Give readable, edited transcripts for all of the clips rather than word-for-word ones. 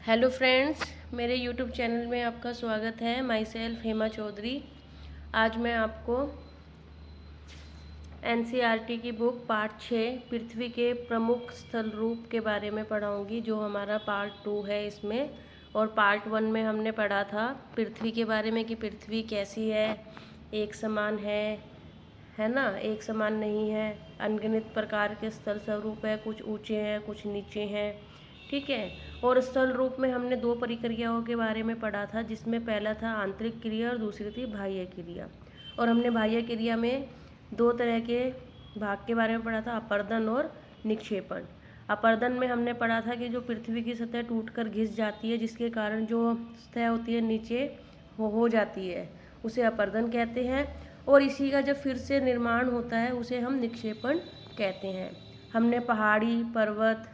Hello friends, मेरे YouTube channel में आपका स्वागत है। Myself Hema Chaudhary. आज मैं आपको एनसीईआरटी की बुक पार्ट 6 पृथ्वी के प्रमुख स्थल रूप के बारे में पढ़ाऊंगी, जो हमारा पार्ट 2 है इसमें। और पार्ट 1 में हमने पढ़ा था पृथ्वी के बारे में कि पृथ्वी कैसी है, एक समान है ना, एक समान नहीं है, अनगिनत प्रकार के स्थल स्वरूप है, कुछ ऊंचे हैं कुछ नीचे हैं, ठीक है। और स्थल रूप में हमने 2 प्रक्रियाओं के बारे में पढ़ा था, जिसमें पहला था आंतरिक क्रिया और दूसरी थी बाह्य क्रिया। और हमने बाह्य क्रिया में 2 तरह के भाग के बारे में पढ़ा था, अपर्दन और निक्षेपण। अपर्दन में हमने पढ़ा था कि जो पृथ्वी की सतह टूटकर घिस जाती है, जिसके कारण जो सतह होती है नीचे हो जाती है, उसे अपर्दन कहते हैं। और इसी का जब फिर से निर्माण होता है उसे हम निक्षेपण कहते हैं। हमने पहाड़ी, पर्वत,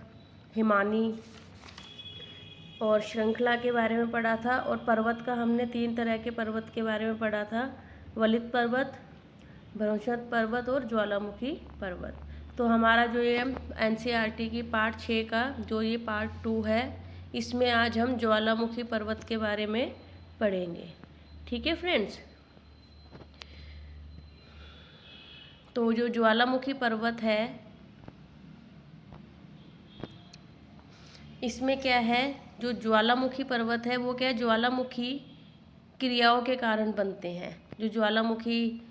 हिमानी और श्रृंखला के बारे में पढ़ा था। और पर्वत का हमने 3 तरह के पर्वत के बारे में पढ़ा था, वलित पर्वत, भ्रंशवत पर्वत और ज्वालामुखी पर्वत। तो हमारा जो ये एनसीईआरटी की पार्ट 6 का जो ये पार्ट 2 है, इसमें आज हम ज्वालामुखी पर्वत के बारे में पढ़ेंगे, ठीक है फ्रेंड्स। तो जो ज्वालामुखी पर्वत है, इसमें क्या है, जो ज्वालामुखी पर्वत है वो क्या है, ज्वालामुखी क्रियाओं के कारण बनते हैं। जो ज्वालामुखी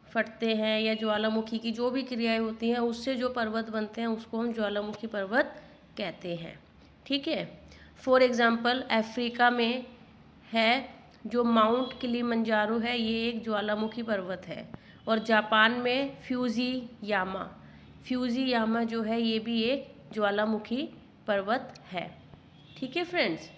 फटते हैं या ज्वालामुखी की जो भी क्रियाएं होती हैं उससे जो पर्वत बनते हैं उसको हम ज्वालामुखी पर्वत कहते हैं, ठीक है। फॉर एग्जांपल अफ्रीका में है जो माउंट किलिमंजारो है, ये एक ज्वालामुखी पर्वत है। और जापान में फ्यूजी यामा जो है ये भी एक ज्वालामुखी पर्वत है, ठीक है फ्रेंड्स।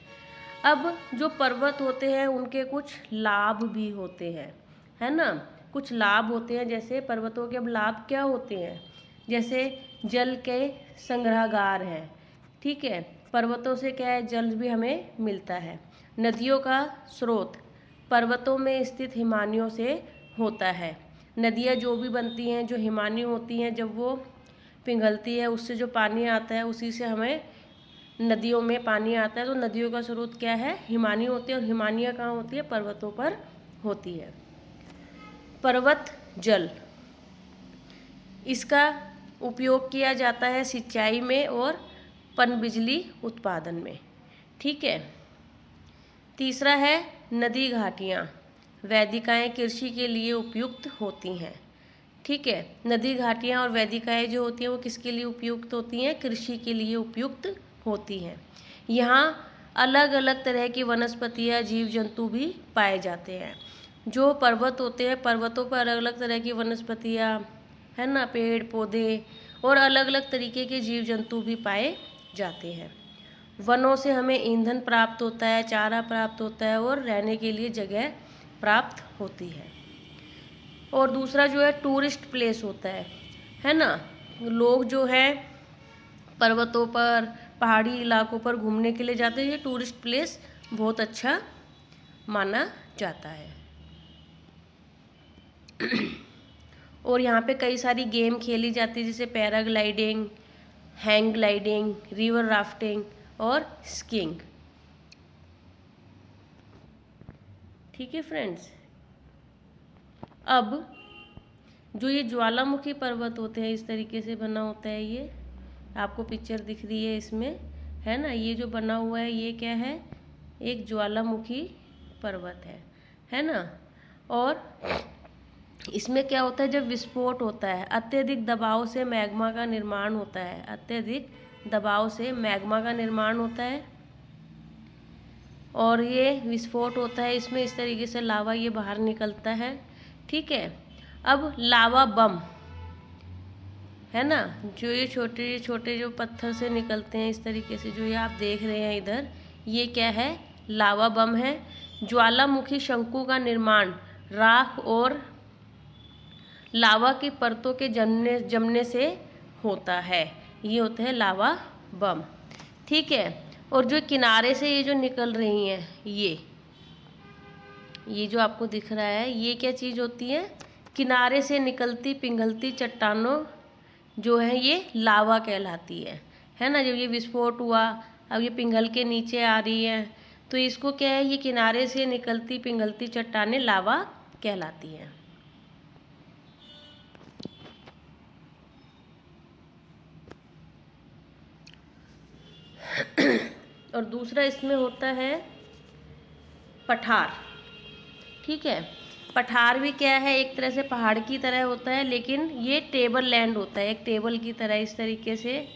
अब जो पर्वत होते हैं उनके कुछ लाभ भी होते हैं, है ना, कुछ लाभ होते हैं। जैसे पर्वतों के अब लाभ क्या होते हैं, जैसे जल के संग्रहगार हैं, ठीक है। पर्वतों से क्या है, जल भी हमें मिलता है। नदियों का स्रोत पर्वतों में स्थित हिमानियों से होता है। नदियाँ जो भी बनती हैं, जो हिमानी होती हैं, जब वो पिघलती है उससे जो पानी आता है उसी से हमें नदियों में पानी आता है। तो नदियों का स्रोत क्या है, हिमानी होती है। और हिमानियाँ कहाँ होती है, पर्वतों पर होती है। पर्वत जल, इसका उपयोग किया जाता है सिंचाई में और पनबिजली उत्पादन में, ठीक है। तीसरा है नदी घाटियाँ, वेदिकाएँ कृषि के लिए उपयुक्त होती हैं, ठीक है। नदी घाटियाँ और वेदिकाएँ जो होती हैं वो किसके लिए उपयुक्त होती हैं, कृषि के लिए उपयुक्त होती हैं। यहाँ अलग अलग तरह की वनस्पतियाँ, जीव जंतु भी पाए जाते हैं। जो पर्वत होते हैं, पर्वतों पर अलग अलग तरह की वनस्पतियाँ, है ना, पेड़ पौधे और अलग अलग तरीके के जीव जंतु भी पाए जाते हैं। वनों से हमें ईंधन प्राप्त होता है, चारा प्राप्त होता है और रहने के लिए जगह प्राप्त होती है। और दूसरा जो है टूरिस्ट प्लेस होता है ना। लोग जो है पर्वतों पर, पहाड़ी इलाकों पर घूमने के लिए जाते हैं। ये टूरिस्ट प्लेस बहुत अच्छा माना जाता है। और यहाँ पे कई सारी गेम खेली जाती है, जैसे paragliding, hang gliding, river rafting और स्कीइंग, ठीक है फ्रेंड्स। अब जो ये ज्वालामुखी पर्वत होते हैं इस तरीके से बना होता है, ये आपको पिक्चर दिख रही है इसमें, है ना। ये जो बना हुआ है ये क्या है, एक ज्वालामुखी पर्वत है ना। और इसमें क्या होता है, जब विस्फोट होता है, अत्यधिक दबाव से मैग्मा का निर्माण होता है, अत्यधिक दबाव से मैग्मा का निर्माण होता है। और ये विस्फोट होता है, इसमें इस तरीके से लावा ये बाहर निकलता है, ठीक है। अब लावा बम, है ना, जो ये छोटे छोटे जो पत्थर से निकलते हैं इस तरीके से, जो ये आप देख रहे हैं इधर, ये क्या है, लावा बम है। ज्वालामुखी शंकु का निर्माण राख और लावा की परतों के जमने से होता है, ये होता है लावा बम, ठीक है। और जो किनारे से ये जो निकल रही हैं, ये जो आपको दिख रहा है, ये क्या चीज़ होती है, किनारे से निकलती पिघलती चट्टानों जो है ये लावा कहलाती है ना। जब ये विस्फोट हुआ, अब ये पिंगल के नीचे आ रही है, तो इसको क्या है, ये किनारे से निकलती पिघलती चट्टानें लावा कहलाती हैं। और दूसरा इसमें होता है पठार। ठीक है, पठार भी क्या है, एक तरह से पहाड़ की तरह होता है, लेकिन ये टेबल लैंड होता है, एक टेबल की तरह इस तरीके से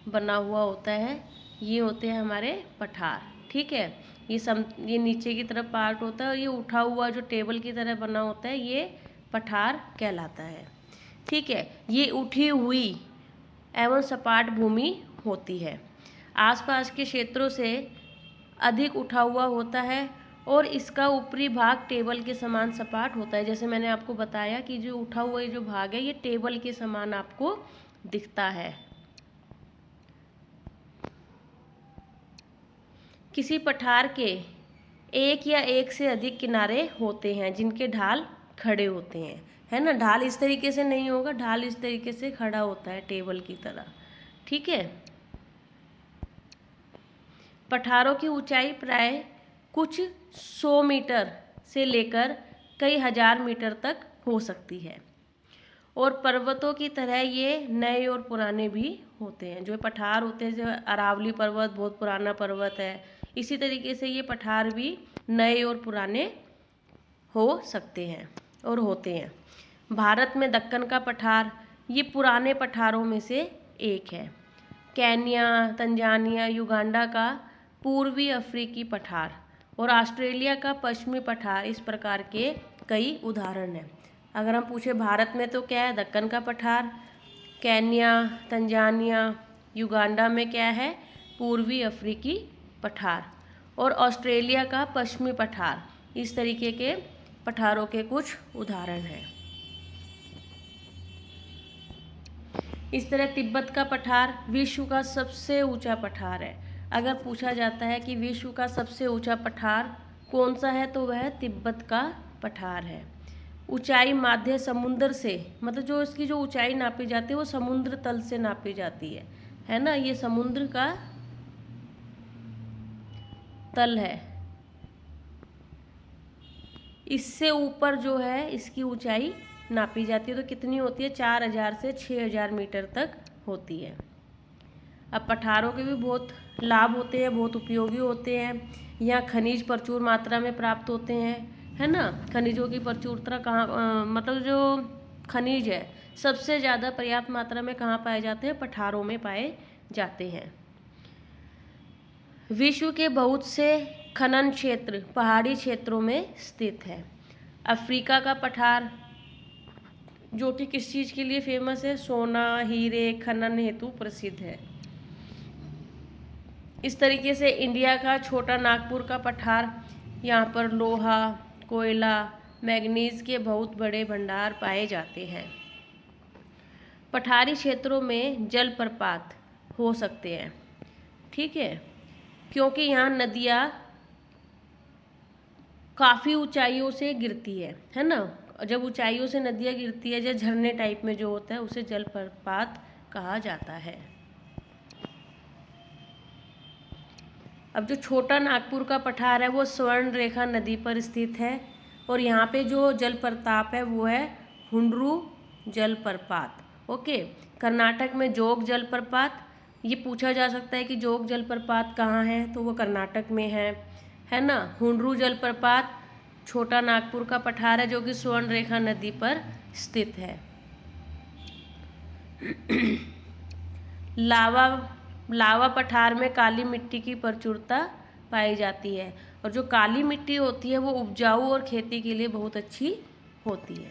बना हुआ होता है। ये होते हैं हमारे पठार। ठीक है, ये नीचे की तरफ पार्ट होता है और ये उठा हुआ जो टेबल की तरह बना होता है ये पठार कहलाता है। ठीक है, ये उठी हुई एवं सपाट भूमि होती है, आसपास के क्षेत्रों से अधिक उठा हुआ होता है और इसका ऊपरी भाग टेबल के समान सपाट होता है। जैसे मैंने आपको बताया कि जो उठा हुआ जो भाग है ये टेबल के समान आपको दिखता है। किसी पठार के एक या एक से अधिक किनारे होते हैं जिनके ढाल खड़े होते हैं, है ना। ढाल इस तरीके से नहीं होगा, ढाल इस तरीके से खड़ा होता है टेबल की तरह। ठीक है, पठारों की ऊंचाई प्राय कुछ 100 मीटर से लेकर कई हजार मीटर तक हो सकती है और पर्वतों की तरह ये नए और पुराने भी होते हैं। जो पठार होते हैं, जैसे अरावली पर्वत बहुत पुराना पर्वत है, इसी तरीके से ये पठार भी नए और पुराने हो सकते हैं और होते हैं। भारत में दक्कन का पठार ये पुराने पठारों में से एक है। केन्या, तंजानिया, युगांडा का पूर्वी अफ्रीकी पठार और ऑस्ट्रेलिया का पश्चिमी पठार इस प्रकार के कई उदाहरण हैं। अगर हम पूछे भारत में तो क्या है, दक्कन का पठार, केन्या, तंजानिया, युगांडा में क्या है, पूर्वी अफ्रीकी पठार और ऑस्ट्रेलिया का पश्चिमी पठार। इस तरीके के पठारों के कुछ उदाहरण हैं। इस तरह तिब्बत का पठार विश्व का सबसे ऊंचा पठार है। अगर पूछा जाता है कि विश्व का सबसे ऊंचा पठार कौन सा है तो वह तिब्बत का पठार है। ऊंचाई माध्य समुद्र से, मतलब जो इसकी जो ऊंचाई नापी जाती है वो समुद्र तल से नापी जाती है ना। ये समुद्र का तल है, इससे ऊपर जो है इसकी ऊंचाई नापी जाती है तो कितनी होती है, 4000 से 6000 मीटर तक होती है। अब पठारों के भी बहुत लाभ होते हैं, बहुत उपयोगी होते हैं। यहाँ खनिज प्रचुर मात्रा में प्राप्त होते हैं, है ना। खनिजों की प्रचुरता कहाँ, मतलब जो खनिज है सबसे ज़्यादा पर्याप्त मात्रा में कहाँ पाए जाते हैं, पठारों में पाए जाते हैं। विश्व के बहुत से खनन क्षेत्र पहाड़ी क्षेत्रों में स्थित है। अफ्रीका का पठार जो कि किस चीज़ के लिए फेमस है, सोना हीरे खनन हेतु प्रसिद्ध है। इस तरीके से इंडिया का छोटा नागपुर का पठार, यहाँ पर लोहा, कोयला, मैग्नीज के बहुत बड़े भंडार पाए जाते हैं। पठारी क्षेत्रों में जलप्रपात हो सकते हैं, ठीक है, क्योंकि यहाँ नदियाँ काफ़ी ऊंचाइयों से गिरती है ना। जब ऊंचाइयों से नदियाँ गिरती है, जब झरने टाइप में जो होता है उसे जलप्रपात कहा जाता है। अब जो छोटा नागपुर का पठार है वो स्वर्ण रेखा नदी पर स्थित है और यहाँ पे जो जलप्रपात है वो है हुंड्रू जलप्रपात। ओके, कर्नाटक में जोग जलप्रपात, ये पूछा जा सकता है कि जोग जलप्रपात कहाँ है, तो वो कर्नाटक में है ना। हुंड्रू जलप्रपात छोटा नागपुर का पठार है जो कि स्वर्ण रेखा नदी पर स्थित है। लावा पठार में काली मिट्टी की प्रचुरता पाई जाती है और जो काली मिट्टी होती है वो उपजाऊ और खेती के लिए बहुत अच्छी होती है।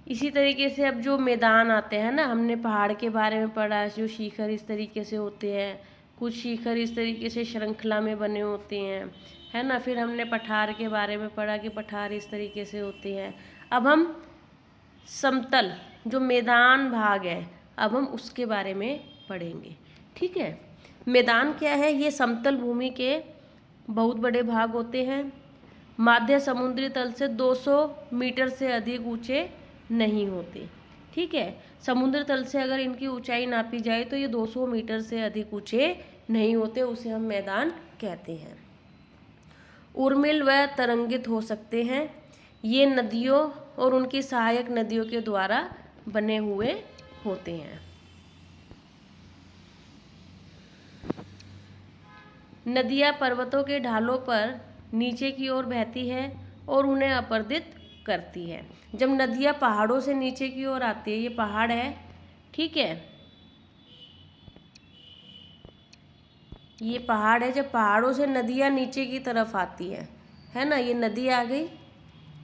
इसी तरीके से अब जो मैदान आते हैं ना, हमने पहाड़ के बारे में पढ़ा, जो शिखर इस तरीके से होते हैं, कुछ शिखर इस तरीके से श्रृंखला में बने होते हैं, है ना। फिर हमने पठार के बारे में पढ़ा कि पठार इस तरीके से होते हैं। अब हम समतल जो मैदान भाग है, अब हम उसके बारे में पढ़ेंगे, ठीक है। मैदान क्या है, ये समतल भूमि के बहुत बड़े भाग होते हैं। माध्य समुद्री तल से 200 मीटर से अधिक ऊंचे नहीं होते। ठीक है। समुद्र तल से अगर इनकी ऊंचाई नापी जाए तो ये 200 मीटर से अधिक ऊंचे नहीं होते, उसे हम मैदान कहते हैं। उर्मिल व तरंगित हो सकते हैं। ये नदियों और उनकी सहायक नदियों के द्वारा बने हुए होते हैं। नदियाँ पर्वतों के ढालों पर नीचे की ओर बहती है और उन्हें अपर्दित करती है। जब नदियाँ पहाड़ों से नीचे की ओर आती है, ये पहाड़ है, ठीक है, ये पहाड़ है, जब पहाड़ों से नदियाँ नीचे की तरफ आती है ना, ये नदी आ गई।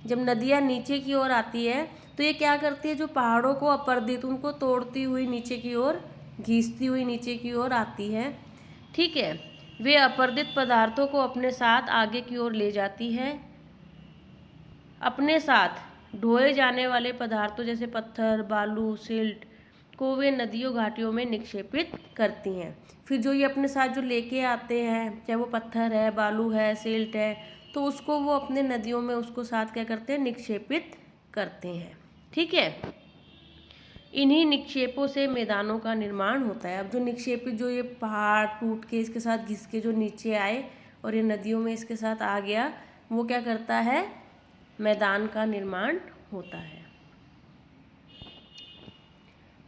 जब नदियाँ नीचे की ओर आती है तो ये क्या करती है, जो पहाड़ों को अपर्दित, उनको तोड़ती हुई नीचे की ओर, घिसती हुई नीचे की ओर आती है, ठीक है। वे अपर्दित पदार्थों को अपने साथ आगे की ओर ले जाती है। अपने साथ ढोए जाने वाले पदार्थों जैसे पत्थर, बालू, सिल्ट को वे नदियों घाटियों में निक्षेपित करती हैं। फिर जो ये अपने साथ जो लेके आते हैं, चाहे वो पत्थर है, बालू है, सिल्ट है, तो उसको वो अपने नदियों में उसको साथ क्या करते हैं, निक्षेपित करते हैं, ठीक है। इन्हीं निक्षेपों से मैदानों का निर्माण होता है। अब जो निक्षेपित, जो ये पहाड़ टूट के इसके साथ घिस के जो नीचे आए और ये नदियों में इसके साथ आ गया, वो क्या करता है, मैदान का निर्माण होता है।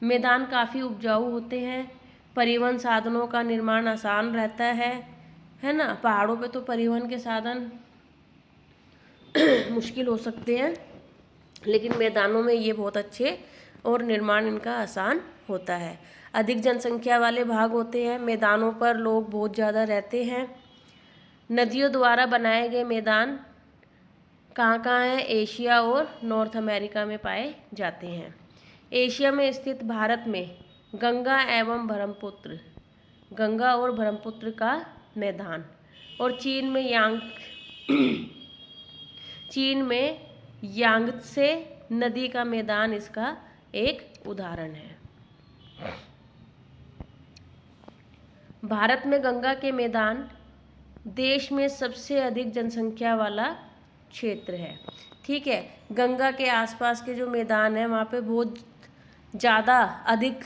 मैदान काफ़ी उपजाऊ होते हैं। परिवहन साधनों का निर्माण आसान रहता है ना। पहाड़ों पे तो परिवहन के साधन मुश्किल हो सकते हैं, लेकिन मैदानों में ये बहुत अच्छे और निर्माण इनका आसान होता है। अधिक जनसंख्या वाले भाग होते हैं। मैदानों पर लोग बहुत ज़्यादा रहते हैं। नदियों द्वारा बनाए गए मैदान कहाँ कहाँ हैं, एशिया और नॉर्थ अमेरिका में पाए जाते हैं। एशिया में स्थित भारत में गंगा एवं ब्रह्मपुत्र, गंगा और ब्रह्मपुत्र का मैदान, और चीन में यांगत्से नदी का मैदान इसका एक उदाहरण है। भारत में गंगा के मैदान देश में सबसे अधिक जनसंख्या वाला क्षेत्र है, ठीक है। गंगा के आसपास के जो मैदान है वहाँ पे बहुत ज़्यादा अधिक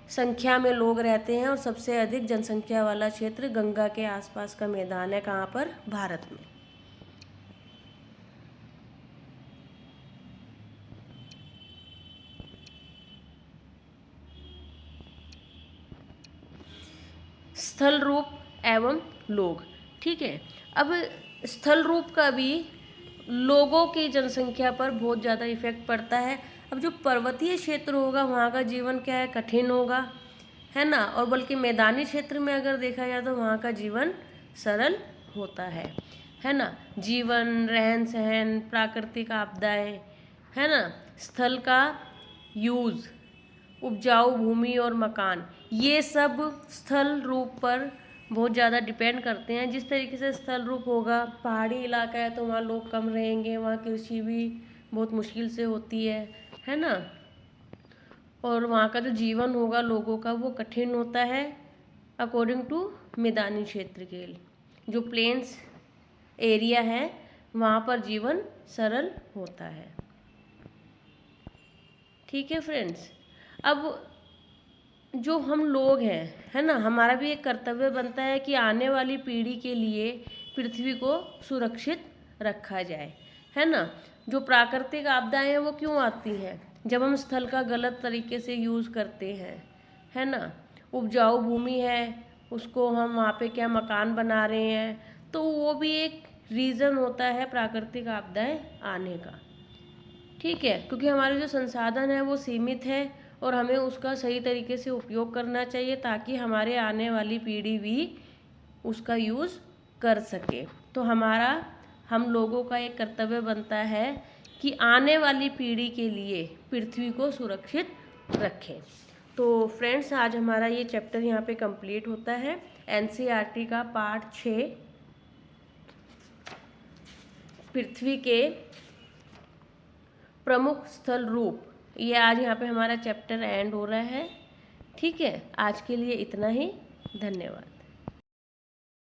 संख्या में लोग रहते हैं, और सबसे अधिक जनसंख्या वाला क्षेत्र गंगा के आसपास का मैदान है। कहाँ पर, भारत में। स्थल रूप एवं लोग, ठीक है। अब स्थल रूप का भी लोगों की जनसंख्या पर बहुत ज़्यादा इफेक्ट पड़ता है। अब जो पर्वतीय क्षेत्र होगा वहाँ का जीवन क्या है, कठिन होगा, है ना। और बल्कि मैदानी क्षेत्र में अगर देखा जाए तो वहाँ का जीवन सरल होता है ना। जीवन, रहन सहन, प्राकृतिक आपदाएं, है ना, स्थल का यूज़, उपजाऊ भूमि और मकान, ये सब स्थल रूप पर बहुत ज़्यादा डिपेंड करते हैं। जिस तरीके से स्थल रूप होगा, पहाड़ी इलाका है तो वहाँ लोग कम रहेंगे, वहाँ कृषि भी बहुत मुश्किल से होती है ना। और वहाँ का जो जीवन होगा लोगों का वो कठिन होता है अकॉर्डिंग टू मैदानी क्षेत्र के। जो प्लेन्स एरिया है वहाँ पर जीवन सरल होता है, ठीक है फ्रेंड्स। अब जो हम लोग हैं, है ना, हमारा भी एक कर्तव्य बनता है कि आने वाली पीढ़ी के लिए पृथ्वी को सुरक्षित रखा जाए, है ना। जो प्राकृतिक आपदाएं हैं वो क्यों आती हैं, जब हम स्थल का गलत तरीके से यूज़ करते हैं, है ना। उपजाऊ भूमि है, उसको हम वहाँ पे क्या मकान बना रहे हैं, तो वो भी एक रीज़न होता है प्राकृतिक आपदाएं आने का, ठीक है। क्योंकि हमारे जो संसाधन है वो सीमित है और हमें उसका सही तरीके से उपयोग करना चाहिए ताकि हमारे आने वाली पीढ़ी भी उसका यूज़ कर सके। तो हम लोगों का एक कर्तव्य बनता है कि आने वाली पीढ़ी के लिए पृथ्वी को सुरक्षित रखें। तो फ्रेंड्स, आज हमारा ये चैप्टर यहाँ पे कंप्लीट होता है। एनसीईआरटी का पार्ट 6 पृथ्वी के प्रमुख स्थल रूप, ये आज यहाँ पे हमारा चैप्टर एंड हो रहा है, ठीक है। आज के लिए इतना ही, धन्यवाद।